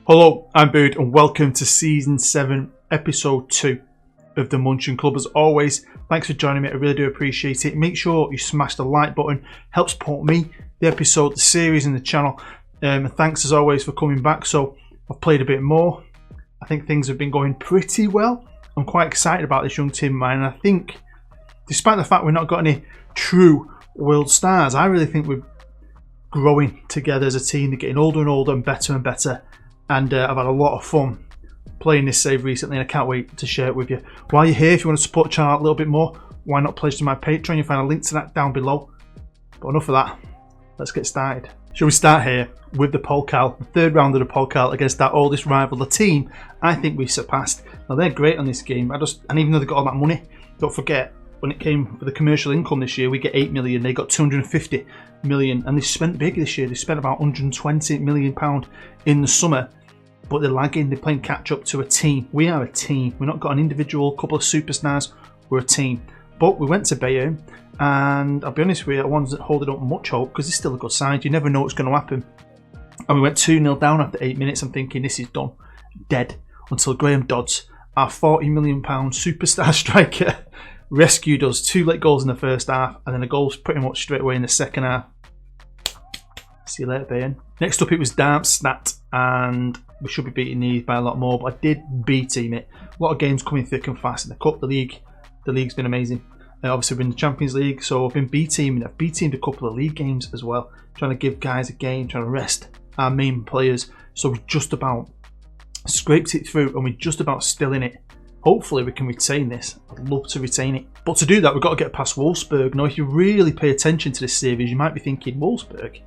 Hello, I'm Bird and welcome to Season 7, Episode 2 of the München Club. As always, thanks for joining me, I really do appreciate it. Make sure you smash the like button, helps support me, the episode, the series and the channel. Thanks as always for coming back. So I've played a bit more. I think things have been going pretty well. I'm quite excited about this young team of mine, and I think despite the fact we've not got any true world stars, I really think we're growing together as a team. They're getting older and older and better. And I've had a lot of fun playing this save recently, and I can't wait to share it with you. While you're here, if you want to support the channel a little bit more, why not pledge to my Patreon? You'll find a link to that down below. But enough of that, let's get started. Shall we start here with the VOLCANO, the third round of the VOLCANO against our oldest rival, the team I think we've surpassed. Now they're great on this game, and even though they've got all that money, don't forget, when it came for the commercial income this year, we get 8 million, they got 250 million, and they spent big this year. They spent about £120 million in the summer. But they're lagging, they're playing catch up to a team. We are a team. We've not got an individual, couple of superstars, we're a team. But we went to Bayern, and I'll be honest with you, I wasn't holding up much hope because it's still a good side. You never know what's going to happen. And we went 2-0 down after 8 minutes. I'm thinking this is done, dead, until Graham Dodds, our £40 million superstar striker, rescued us. 2 late goals in the first half, and then a goal pretty much straight away in the second half. See you later, Bayern. Next up, it was Darmstadt, and we should be beating these by a lot more, but I did B-team it. A lot of games coming thick and fast in the Cup, the league. The league's been amazing. Obviously, we're in the Champions League, so I've been B-teaming. I've B-teamed a couple of league games as well, trying to give guys a game, trying to rest our main players. So we just about scraped it through, and we're just about still in it. Hopefully, we can retain this. I'd love to retain it. But to do that, we've got to get past Wolfsburg. Now, if you really pay attention to this series, you might be thinking, Wolfsburg?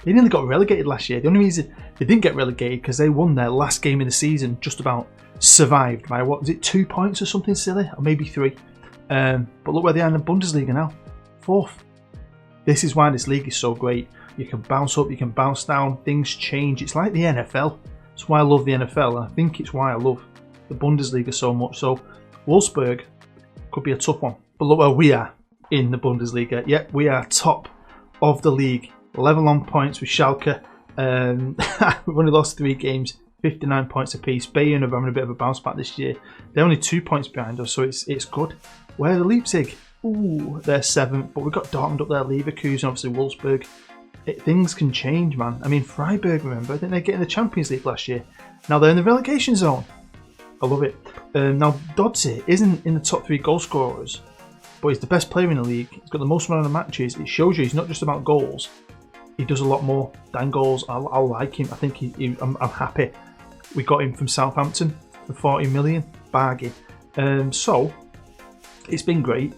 They nearly got relegated last year. The only reason they didn't get relegated because they won their last game of the season, just about survived by, what was it, 2 points or something silly? Or maybe 3. But look where they are in the Bundesliga now. 4th. This is why this league is so great. You can bounce up, you can bounce down, things change. It's like the NFL. That's why I love the NFL, and I think it's why I love the Bundesliga so much. So Wolfsburg could be a tough one. But look where we are in the Bundesliga. Yep, we are top of the league. Level on points with Schalke. We've only lost 3 games, 59 points apiece. Bayern are having a bit of a bounce back this year. They're only 2 points behind us, so it's good. Where are Leipzig? Ooh, they're 7th, but we've got Dortmund up there, Leverkusen, obviously Wolfsburg. Things can change, man. I mean, Freiburg, remember, I think they get in the Champions League last year. Now they're in the relegation zone. I love it. Now Doddsy isn't in the top 3 goal scorers, but he's the best player in the league. He's got the most amount of matches. It shows you he's not just about goals. He does a lot more than goals. I like him. I think I'm happy. We got him from Southampton for 40 million. Bargain. So, it's been great.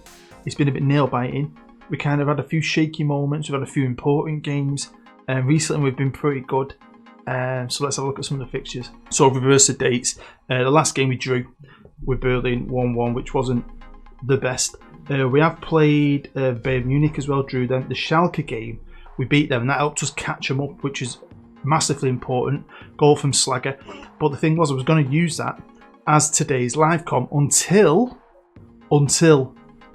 It's been a bit nail-biting. We kind of had a few shaky moments. We've had a few important games. Recently, we've been pretty good. So, let's have a look at some of the fixtures. So, reverse the dates. The last game we drew with Berlin 1-1, which wasn't the best. We have played Bayern Munich as well, drew them. The Schalke game, we beat them, and that helped us catch them up, which is massively important. Goal from Slager. But the thing was, I was going to use that as today's live com until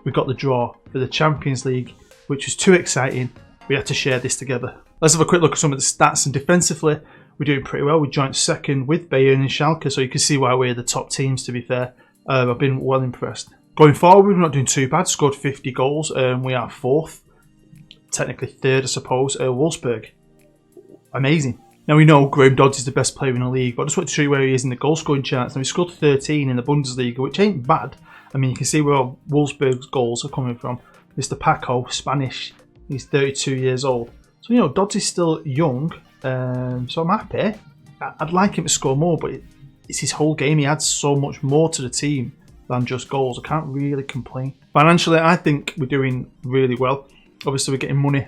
we got the draw for the Champions League, which was too exciting. We had to share this together. Let's have a quick look at some of the stats. And defensively, we're doing pretty well. We joined 2nd with Bayern and Schalke, so you can see why we're the top teams, to be fair. I've been well impressed. Going forward, we're not doing too bad. Scored 50 goals. We are 4th. Technically 3rd, I suppose. Wolfsburg. Amazing. Now we know Graham Dodds is the best player in the league, but I just want to show you where he is in the goal scoring charts. Now he scored 13 in the Bundesliga, which ain't bad. I mean, you can see where Wolfsburg's goals are coming from. Mr. Paco, Spanish. He's 32 years old. So, you know, Dodds is still young, so I'm happy. I'd like him to score more, but it's his whole game. He adds so much more to the team than just goals. I can't really complain. Financially, I think we're doing really well. Obviously, we're getting money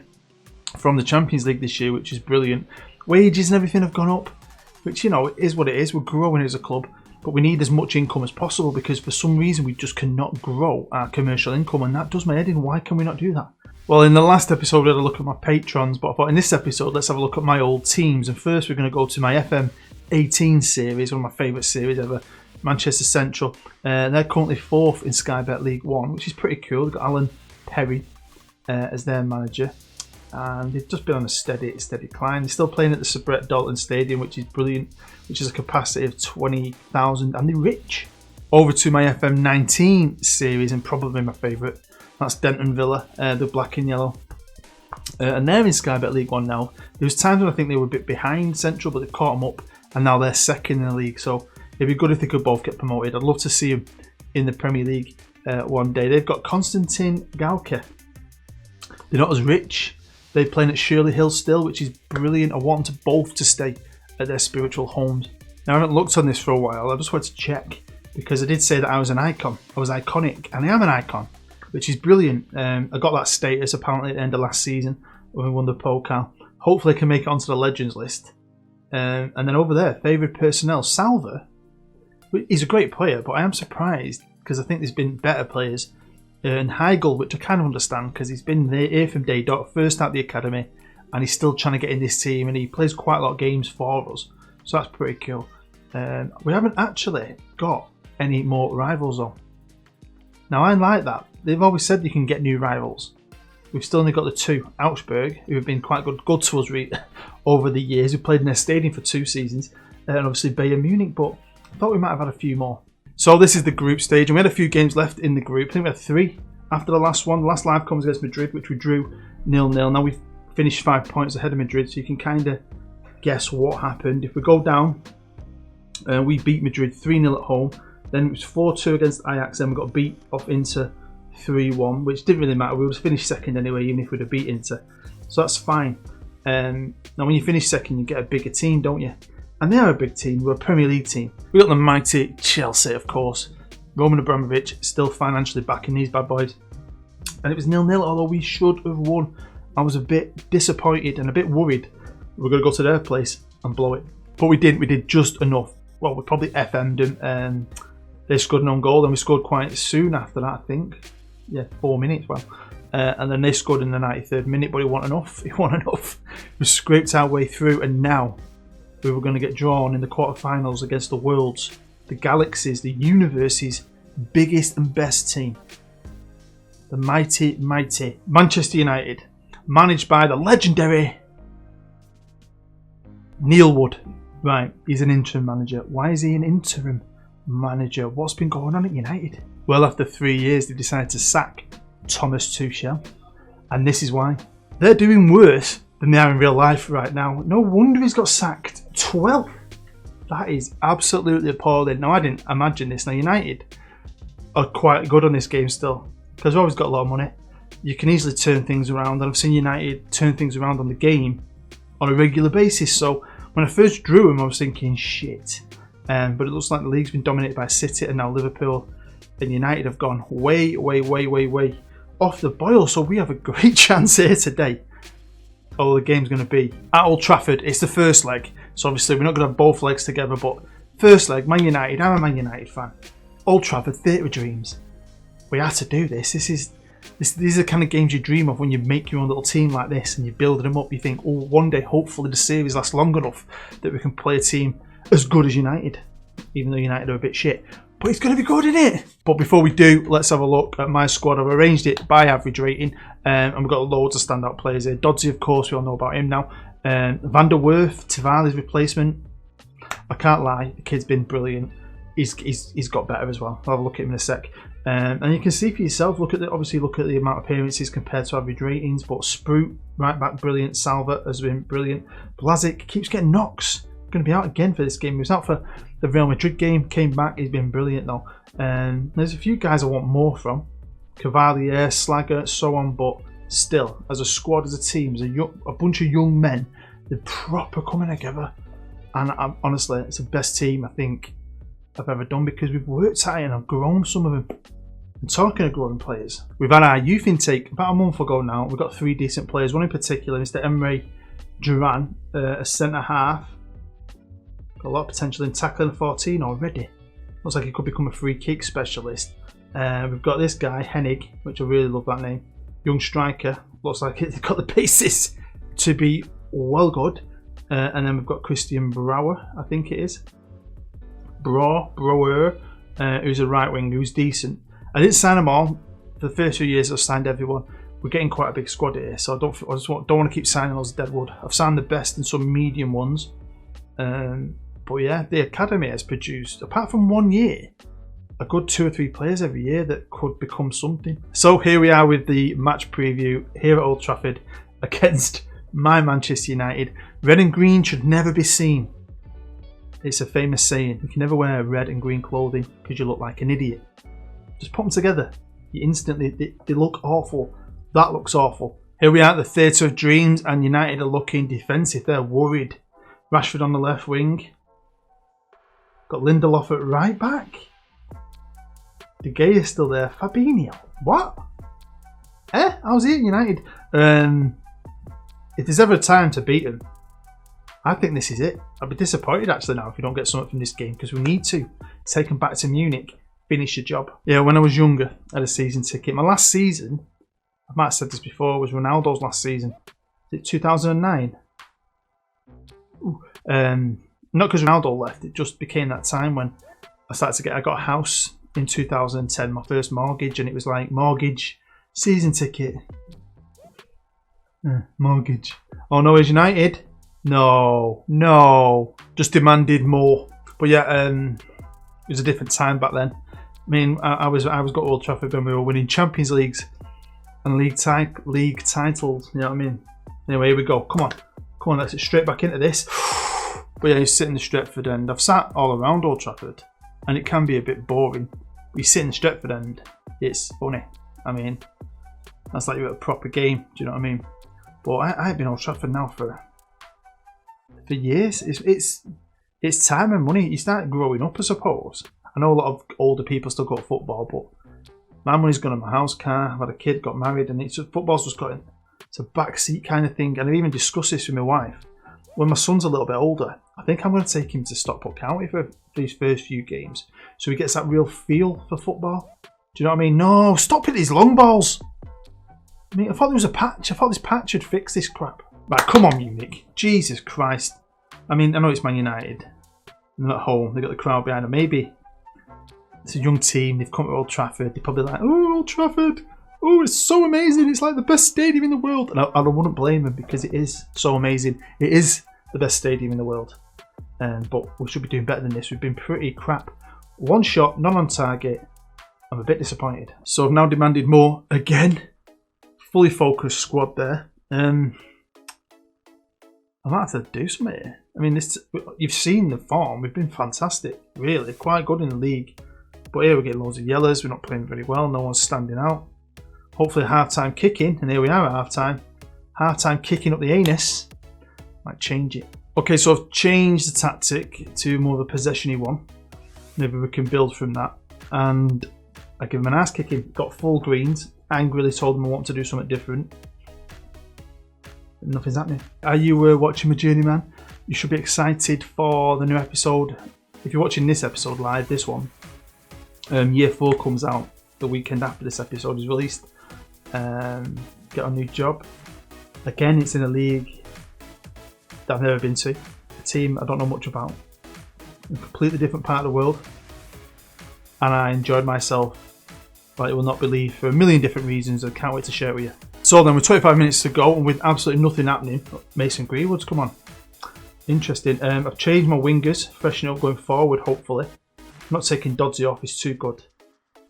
from the Champions League this year, which is brilliant. Wages and everything have gone up, which, you know, is what it is. We're growing as a club, but we need as much income as possible because for some reason we just cannot grow our commercial income, and that does my head in. Why can we not do that? Well, in the last episode, we had a look at my patrons, but I thought in this episode, let's have a look at my old teams. And first, we're going to go to my FM18 series, one of my favourite series ever, Manchester Central. They're currently 4th in Sky Bet League 1, which is pretty cool. They've got Alan Perry as their manager. and they've just been on a steady climb. They're still playing at the Sabret Dalton Stadium, which is brilliant, which is a capacity of 20,000, and they're rich. Over to my FM19 series, and probably my favourite. That's Denton Villa, the black and yellow. And they're in Sky Bet League One now. There was times when I think they were a bit behind Central, but they've caught them up, and now they're second in the league. So it'd be good if they could both get promoted. I'd love to see them in the Premier League one day. They've got Konstantin Galke. They're not as rich. They're playing at Shirley Hill still, which is brilliant. I want them both to stay at their spiritual homes. Now, I haven't looked on this for a while. I just wanted to check, because I did say that I was an icon. I was iconic, and I am an icon, which is brilliant. I got that status apparently at the end of last season when we won the VOLCANO. Hopefully I can make it onto the Legends list. And then over there, favourite personnel, Salva. He's a great player, but I am surprised because I think there's been better players. And Heigl, which I kind of understand because he's been here from day dot, first out the academy, and he's still trying to get in this team, and he plays quite a lot of games for us. So that's pretty cool. We haven't actually got any more rivals though. Now I like that. They've always said you can get new rivals. We've still only got the two, Augsburg, who have been quite good to us over the years. We played in their stadium for 2 seasons, and obviously Bayern Munich, but I thought we might have had a few more. So this is the group stage, and we had a few games left in the group. I think we had 3 after the last one. The last live comes against Madrid, which we drew 0-0. Now we've finished 5 points ahead of Madrid, so you can kind of guess what happened. If we go down, we beat Madrid 3-0 at home. Then it was 4-2 against Ajax, then we got beat off Inter 3-1, which didn't really matter. We would have finished second anyway, even if we'd have beat Inter. So that's fine. Now when you finish second, you get a bigger team, don't you? And they are a big team. We're a Premier League team. We got the mighty Chelsea, of course. Roman Abramovich still financially backing these bad boys. And it was 0-0, although we should have won. I was a bit disappointed and a bit worried we're going to go to their place and blow it. But we didn't. We did just enough. Well, we probably FM'd them. They scored an own goal, and we scored quite soon after that, I think. Yeah, 4 minutes, well. And then they scored in the 93rd minute, but it wasn't enough. It wasn't enough. We scraped our way through, and now we were going to get drawn in the quarterfinals against the world's, the galaxy's, the universe's biggest and best team. The mighty, mighty Manchester United, managed by the legendary Neil Wood. Right, he's an interim manager. Why is he an interim manager? What's been going on at United? Well, after 3 years, they decided to sack Thomas Tuchel, and this is why. They're doing worse than they are in real life right now. No wonder he's got sacked 12th. That is absolutely appalling. Now, I didn't imagine this. Now, United are quite good on this game still, because we've always got a lot of money. You can easily turn things around, and I've seen United turn things around on the game on a regular basis. So when I first drew him, I was thinking, shit. But it looks like the league's been dominated by City, and now Liverpool and United have gone way off the boil. So we have a great chance here today. Oh, the game's going to be at Old Trafford. It's the first leg, so obviously we're not going to have both legs together, but first leg, Man United. I'm a Man United fan. Old Trafford, theatre of dreams. We had to do this. These are the kind of games you dream of when you make your own little team like this and you're building them up. You think, oh, one day, hopefully the series lasts long enough that we can play a team as good as United, even though United are a bit shit. But it's going to be good, isn't it? But before we do, let's have a look at my squad. I've arranged it by average rating, and we've got loads of standout players here. Dodsey, of course, we all know about him now. Van der Werf, Tavali's replacement. I can't lie, the kid's been brilliant. He's got better as well. I'll have a look at him in a sec. And you can see for yourself, look at the amount of appearances compared to average ratings. But Sprout, right back, brilliant. Salva has been brilliant. Blazic keeps getting knocks. Going to be out again for this game. He was out for the Real Madrid game, came back. He's been brilliant though. There's a few guys I want more from. Cavalier, Slagger, so on. But still, as a squad, as a team, as a bunch of young men, they're proper coming together. And honestly, it's the best team I think I've ever done, because we've worked at it and I've grown some of them. And talking of growing players, we've had our youth intake about a month ago now. We've got 3 decent players. One in particular, Mr. Emre Duran, a centre half. Got a lot of potential in tackling 14 already. Looks like he could become a free kick specialist. We've got this guy, Hennig, which I really love that name. Young striker. Looks like he's got the basis to be well good. And then we've got Christian Brouwer, I think it is. Brouwer, who's a right wing, who's decent. I didn't sign them all. For the first few years, I've signed everyone. we're getting quite a big squad here, so I just don't want to keep signing those deadwood. I've signed the best and some medium ones, but yeah, the academy has produced, apart from 1 year, a good 2 or 3 players every year that could become something. So here we are with the match preview here at Old Trafford against my Manchester United. Red and green should never be seen. It's a famous saying. You can never wear red and green clothing because you look like an idiot. Just put them together. You instantly, they look awful. That looks awful. Here we are at the Theatre of Dreams, and United are looking defensive. They're worried. Rashford on the left wing. Got Lindelof at right back. De Gea is still there. Fabinho. What? How's he at United? If there's ever a time to beat them, I think this is it. I'd be disappointed actually now if we don't get something from this game, because we need to take them back to Munich, finish the job. Yeah, when I was younger, I had a season ticket. My last season, I might have said this before, was Ronaldo's last season. Is it 2009? Not because Ronaldo left, it just became that time when I got a house in 2010, my first mortgage, and it was like, mortgage, season ticket, mortgage. Oh no, is United? No, just demanded more. But yeah, it was a different time back then. I mean, I was got Old Trafford when we were winning Champions Leagues and league titles. You know what I mean? Anyway, here we go. Come on, let's get straight back into this. But yeah, you sit in the Stretford end. I've sat all around Old Trafford, and it can be a bit boring. But you sit in the Stretford end, it's funny. I mean, that's like you're at a proper game. Do you know what I mean? But I've been Old Trafford now for years. It's time and money. You start growing up, I suppose. I know a lot of older people still go to football, but my money's gone on my house car. I've had a kid, got married, and football's just got it's a backseat kind of thing. And I've even discussed this with my wife. When my son's a little bit older, I think I'm going to take him to Stockport County for these first few games, so he gets that real feel for football. Do you know what I mean? No, stop hitting these long balls. I mean, I thought there was a patch. I thought this patch would fix this crap. Right, come on, Munich. Jesus Christ. I mean, I know it's Man United. They're at home. They've got the crowd behind them. Maybe it's a young team. They've come to Old Trafford. They're probably like, oh, Old Trafford. Oh, it's so amazing. It's like the best stadium in the world. And I wouldn't blame them, because it is so amazing. It is the best stadium in the world. But we should be doing better than this. We've been pretty crap. One shot, none on target. I'm a bit disappointed. So I've now demanded more again. Fully focused squad there. I might have to do something here. I mean, you've seen the form. We've been fantastic, really. Quite good in the league. But here we get loads of yellows. We're not playing very well. No one's standing out. Hopefully half-time kicking. And here we are at half-time. Half-time kicking up the anus. Might change it. Okay, so I've changed the tactic to more of a possession-y one. Maybe we can build from that. And I give him an ass kicking. Got full greens. Angrily told him I want to do something different. Nothing's happening. Are you watching my Journeyman? You should be excited for the new episode. If you're watching this episode live, this one, Year 4 comes out the weekend after this episode is released. Get a new job. Again, it's in a league that I've never been to. A team I don't know much about. A completely different part of the world. And I enjoyed myself like you will not believe, for a million different reasons. I can't wait to share it with you. So then, with 25 minutes to go and with absolutely nothing happening, Mason Greenwood's come on. Interesting. I've changed my wingers, freshen up going forward, hopefully. I'm not taking Doddsy off, he's too good.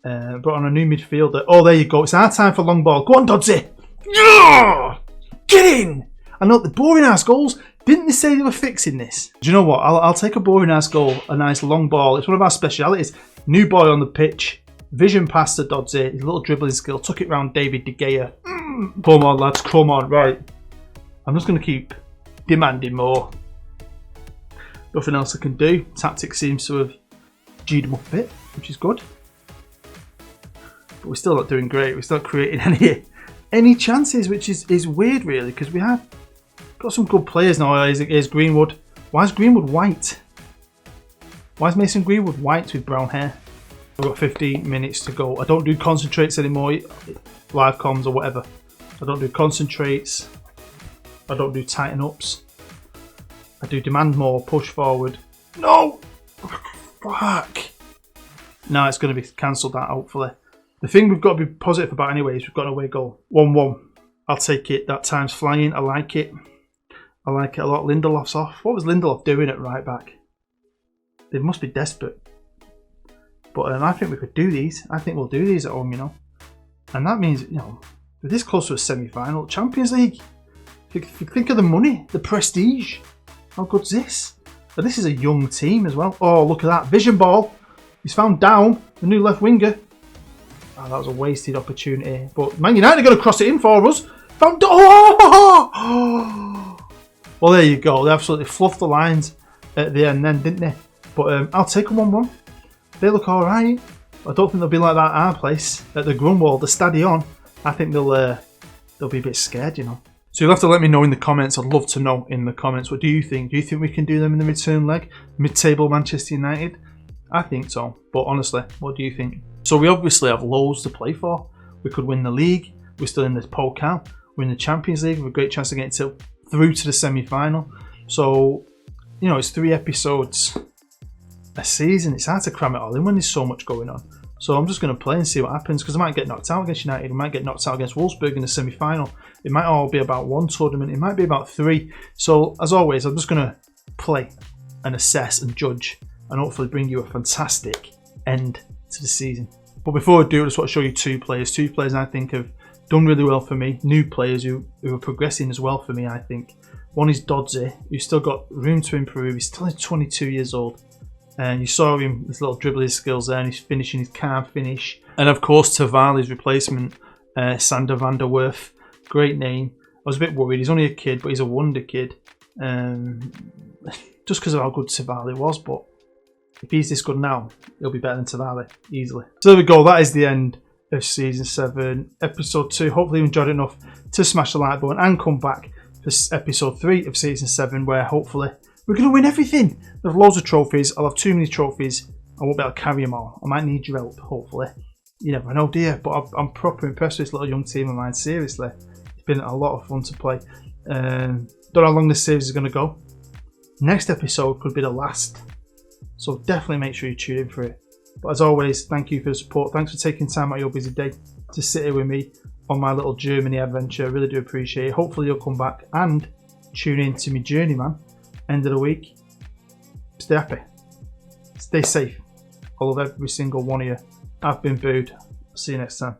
But on a new midfielder. Oh, there you go. It's our time for long ball. Go on, Doddsy. Yeah! Get in! I know the boring ass goals. Didn't they say they were fixing this? Do you know what? I'll take a boring ass goal, a nice long ball. It's one of our specialities. New boy on the pitch. Vision past to Doddsy. His little dribbling skill. Took it round David De Gea. Come on, lads. Come on. Right. I'm just going to keep demanding more. Nothing else I can do. Tactics seems to have G'd him up a bit, which is good. But we're still not doing great. We're still not creating any chances, which is weird, really, because we have got some good players now. Here's Greenwood. Why is Greenwood white? Why is Mason Greenwood white with brown hair? We've got 15 minutes to go. I don't do concentrates anymore, live comms or whatever. I don't do concentrates. I don't do tighten ups. I do demand more, push forward. No! Fuck! No, it's going to be cancelled that, hopefully. The thing we've got to be positive about anyway is we've got an away goal. 1-1. I'll take it. That time's flying. I like it. I like it a lot. Lindelof's off. What was Lindelof doing at right back? They must be desperate. But I think we could do these. I think we'll do these at home, you know. And that means, you know, we're this close to a semi-final. Champions League. If you think of the money, the prestige, how good's this? But this is a young team as well. Oh, look at that. Vision ball. He's found Down, the new left winger. Oh, that was a wasted opportunity. But Man United are going to cross it in for us. Found... Oh! Well, there you go. They absolutely fluffed the lines at the end then, didn't they? But I'll take a 1-1. They look all right. I don't think they'll be like that at our place at the Grunwald, the Stadion. I think they'll be a bit scared, you know. So you'll have to let me know in the comments. I'd love to know in the comments. What do you think? Do you think we can do them in the return leg? Mid-table Manchester United? I think so. But honestly, what do you think? So we obviously have loads to play for. We could win the league. We're still in the VOLCANO. We're in the Champions League with a great chance of getting through to the semi-final. So, you know, it's 3 episodes a season. It's hard to cram it all in when there's so much going on. So I'm just going to play and see what happens, because I might get knocked out against United. I might get knocked out against Wolfsburg in the semi-final. It might all be about 1 tournament. It might be about 3. So as always, I'm just going to play and assess and judge and hopefully bring you a fantastic end to the season. But before I do, I just want to show you 2 players. 2 players I think have done really well for me. New players who are progressing as well for me, I think. One is Dodzy, who's still got room to improve. He's still 22 years old. And you saw him, his little dribbling skills there, and he's finishing his calm finish. And of course, Tavali's replacement, Sander van der Werf. Great name. I was a bit worried. He's only a kid, but he's a wonder kid. Just because of how good Tavali was. But if he's this good now, he'll be better than Tavali, easily. So there we go. That is the end of Season 7, Episode 2. Hopefully you enjoyed it enough to smash the like button and come back for Episode 3 of Season 7, where hopefully we're going to win everything. There's loads of trophies. I'll have too many trophies. I won't be able to carry them all. I might need your help, hopefully. You never know, do you? But I'm proper impressed with this little young team of mine. Seriously. It's been a lot of fun to play. Don't know how long this series is going to go. Next episode could be the last. So definitely make sure you tune in for it. But as always, thank you for the support. Thanks for taking time out of your busy day to sit here with me on my little Germany adventure. I really do appreciate it. Hopefully you'll come back and tune in to me Journeyman. End of the week. Stay happy. Stay safe. I love every single one of you. I've been Booed. See you next time.